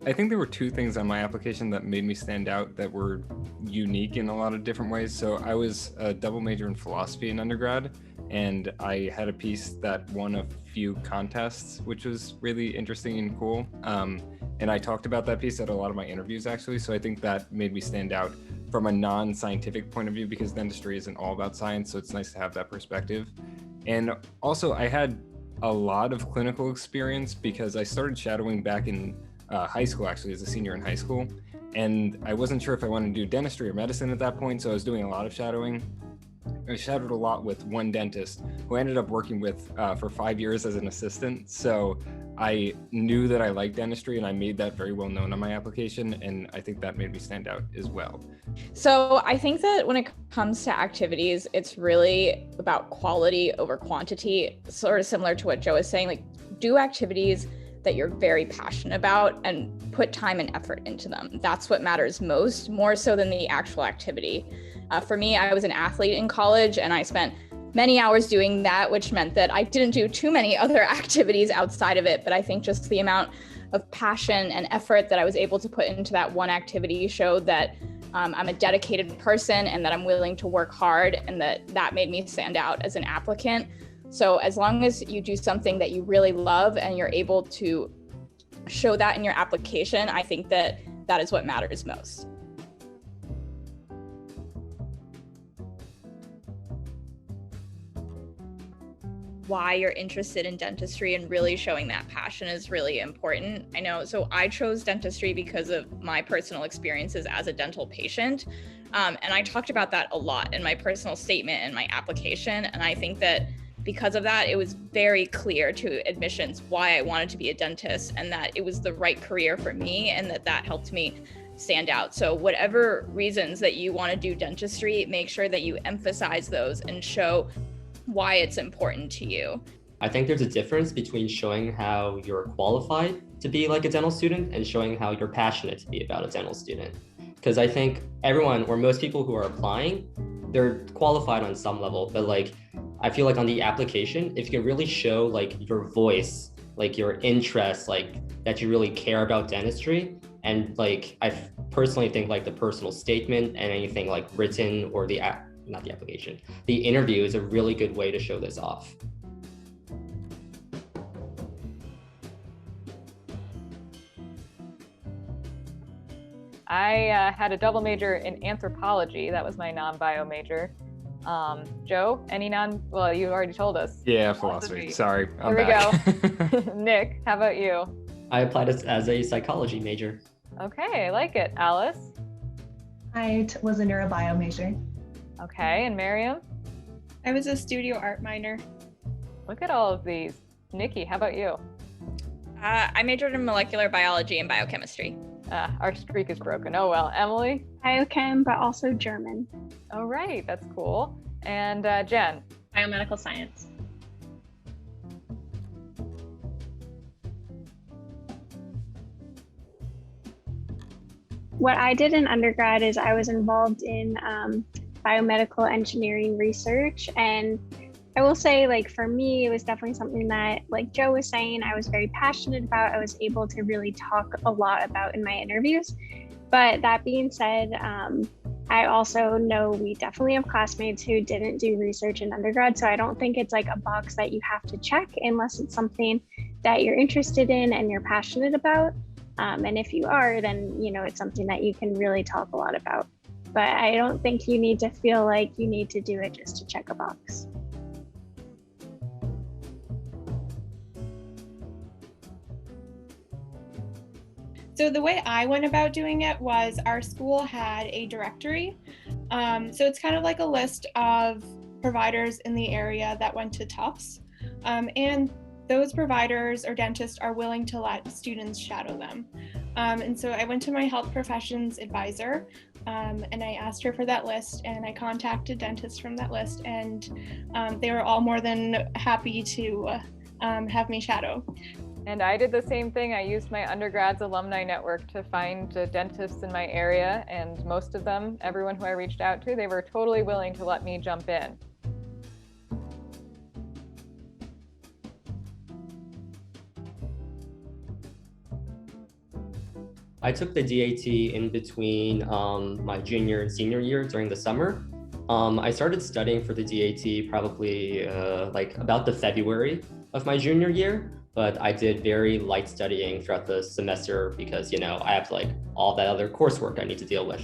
I think there were two things on my application that made me stand out that were unique in a lot of different ways. So I was a double major in philosophy in undergrad, and I had a piece that won a few contests, which was really interesting and cool. And I talked about that piece at a lot of my interviews, actually. So I think that made me stand out from a non-scientific point of view, because dentistry isn't all about science. So it's nice to have that perspective. And also, I had a lot of clinical experience because I started shadowing back in high school, actually, as a senior in high school. And I wasn't sure if I wanted to do dentistry or medicine at that point, so I was doing a lot of shadowing. I shadowed a lot with one dentist who I ended up working with for 5 years as an assistant. So I knew that I liked dentistry, and I made that very well known on my application. And I think that made me stand out as well. So I think that when it comes to activities, it's really about quality over quantity, sort of similar to what Joe is saying. Like, do activities that you're very passionate about and put time and effort into them. That's what matters most, more so than the actual activity. For me, I was an athlete in college, and I spent many hours doing that, which meant that I didn't do too many other activities outside of it. But I think just the amount of passion and effort that I was able to put into that one activity showed that I'm a dedicated person and that I'm willing to work hard, and that made me stand out as an applicant. So as long as you do something that you really love and you're able to show that in your application, I think that that is what matters most. Why you're interested in dentistry and really showing that passion is really important. I know, so I chose dentistry because of my personal experiences as a dental patient. And I talked about that a lot in my personal statement and my application. And I think that because of that, it was very clear to admissions why I wanted to be a dentist, and that it was the right career for me, and that helped me stand out. So whatever reasons that you want to do dentistry, make sure that you emphasize those and show why it's important to you. I think there's a difference between showing how you're qualified to be like a dental student and showing how you're passionate to be about a dental student. Because I think everyone, or most people who are applying, they're qualified on some level, but like, I feel like on the application, if you can really show like your voice, like your interest, like that you really care about dentistry, and like I personally think like the personal statement and anything like written or the interview is a really good way to show this off. I had a double major in anthropology. That was my non-bio major. Joe, well, you already told us. Yeah, philosophy. Sorry, I'm back. We go. Nick, how about you? I applied as a psychology major. Okay, I like it. Alice? I was a neurobio major. Okay, and Mariam? I was a studio art minor. Look at all of these. NIcki, how about you? I majored in molecular biology and biochemistry. Our streak is broken. Oh well. Emily? Biochem, but also German. Oh right, that's cool. And Jenn? Biomedical Science. What I did in undergrad is I was involved in biomedical engineering research, and I will say, like, for me, it was definitely something that, like Joe was saying, I was very passionate about. I was able to really talk a lot about in my interviews. But that being said, I also know we definitely have classmates who didn't do research in undergrad. So I don't think it's like a box that you have to check unless it's something that you're interested in and you're passionate about. And if you are, then, you know, it's something that you can really talk a lot about. But I don't think you need to feel like you need to do it just to check a box. So the way I went about doing it was our school had a directory. So it's kind of like a list of providers in the area that went to Tufts. And those providers or dentists are willing to let students shadow them. And so I went to my health professions advisor and I asked her for that list, and I contacted dentists from that list, and they were all more than happy to have me shadow. And I did the same thing. I used my undergrad's alumni network to find dentists in my area, and most of them, everyone who I reached out to, they were totally willing to let me jump in. I took the DAT in between my junior and senior year during the summer. I started studying for the DAT probably like about the February of my junior year, but I did very light studying throughout the semester because, you know, I have like all that other coursework I need to deal with.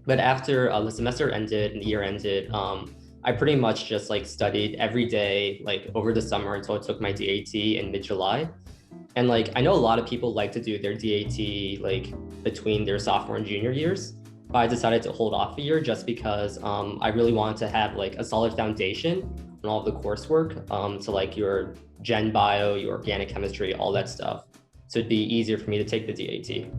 But after the semester ended and the year ended, I pretty much just like studied every day, like over the summer until I took my DAT in mid-July. And like, I know a lot of people like to do their DAT like between their sophomore and junior years, but I decided to hold off a year just because I really wanted to have like a solid foundation on all of the coursework, so like your Gen Bio, your organic chemistry, all that stuff. So it'd be easier for me to take the DAT.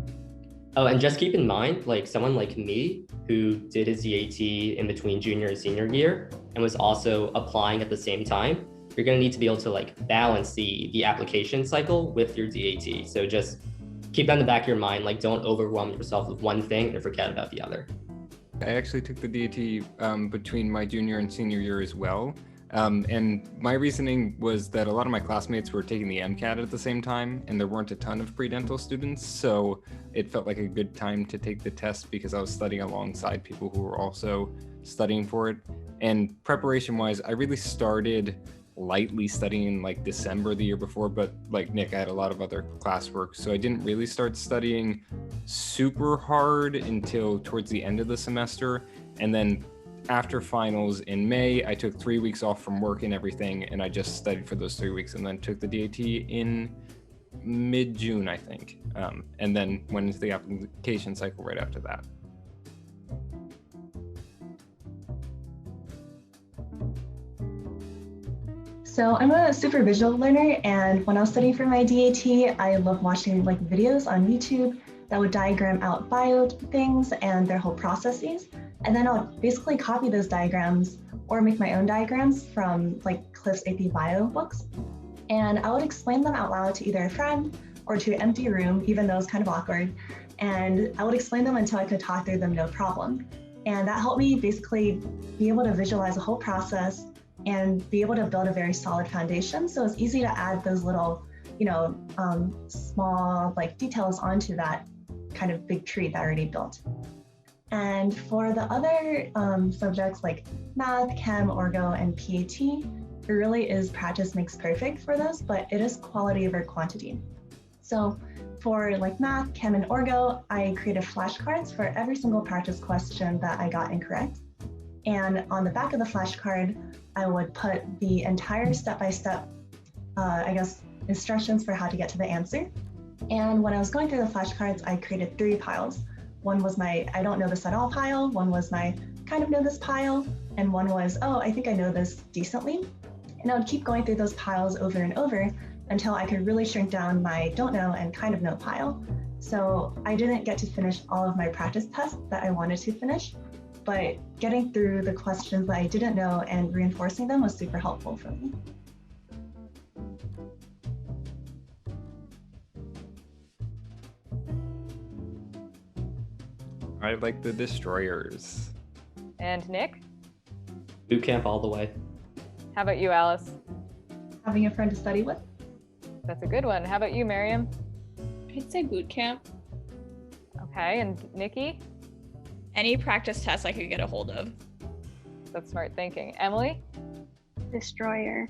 Oh, and just keep in mind, like someone like me who did his DAT in between junior and senior year and was also applying at the same time, you're gonna need to be able to like balance the application cycle with your DAT. So just keep that in the back of your mind, like don't overwhelm yourself with one thing and forget about the other. I actually took the DAT between my junior and senior year as well. And my reasoning was that a lot of my classmates were taking the MCAT at the same time, and there weren't a ton of Predental students, so it felt like a good time to take the test because I was studying alongside people who were also studying for it. And preparation-wise, I really started lightly studying in like December the year before, but like Nick, I had a lot of other classwork, so I didn't really start studying super hard until towards the end of the semester. And then after finals in May, I took 3 weeks off from work and everything, and I just studied for those 3 weeks and then took the DAT in mid-June, I think. And then went into the application cycle right after that. So I'm a super visual learner, and when I was studying for my DAT, I love watching like videos on YouTube that would diagram out bio things and their whole processes. And then I'll basically copy those diagrams or make my own diagrams from like Cliff's AP Bio books. And I would explain them out loud to either a friend or to an empty room, even though it's kind of awkward. And I would explain them until I could talk through them no problem. And that helped me basically be able to visualize the whole process and be able to build a very solid foundation. So it's easy to add those little, small like details onto that kind of big tree that I already built. And for the other subjects like math, chem, orgo, and PAT, it really is practice makes perfect for those, but it is quality over quantity. So for like math, chem, and orgo, I created flashcards for every single practice question that I got incorrect. And on the back of the flashcard, I would put the entire step-by-step, instructions for how to get to the answer. And when I was going through the flashcards, I created 3 piles. One was my I don't know this at all pile, one was my kind of know this pile, and one was, oh, I think I know this decently. And I would keep going through those piles over and over until I could really shrink down my don't know and kind of know pile. So I didn't get to finish all of my practice tests that I wanted to finish, but getting through the questions that I didn't know and reinforcing them was super helpful for me. I like the destroyers. And Nick? Boot camp all the way. How about you, Alice? Having a friend to study with. That's a good one. How about you, Mariam? I'd say boot camp. Okay, and NIcki? Any practice test I could get a hold of. That's smart thinking. Emily? Destroyer.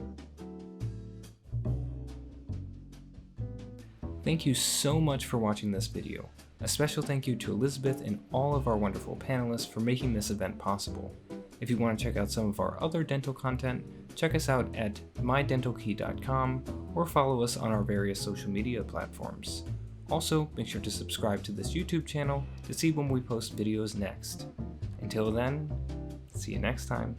Thank you so much for watching this video. A special thank you to Elizabeth and all of our wonderful panelists for making this event possible. If you want to check out some of our other dental content, check us out at mydentalkey.com or follow us on our various social media platforms. Also, make sure to subscribe to this YouTube channel to see when we post videos next. Until then, see you next time.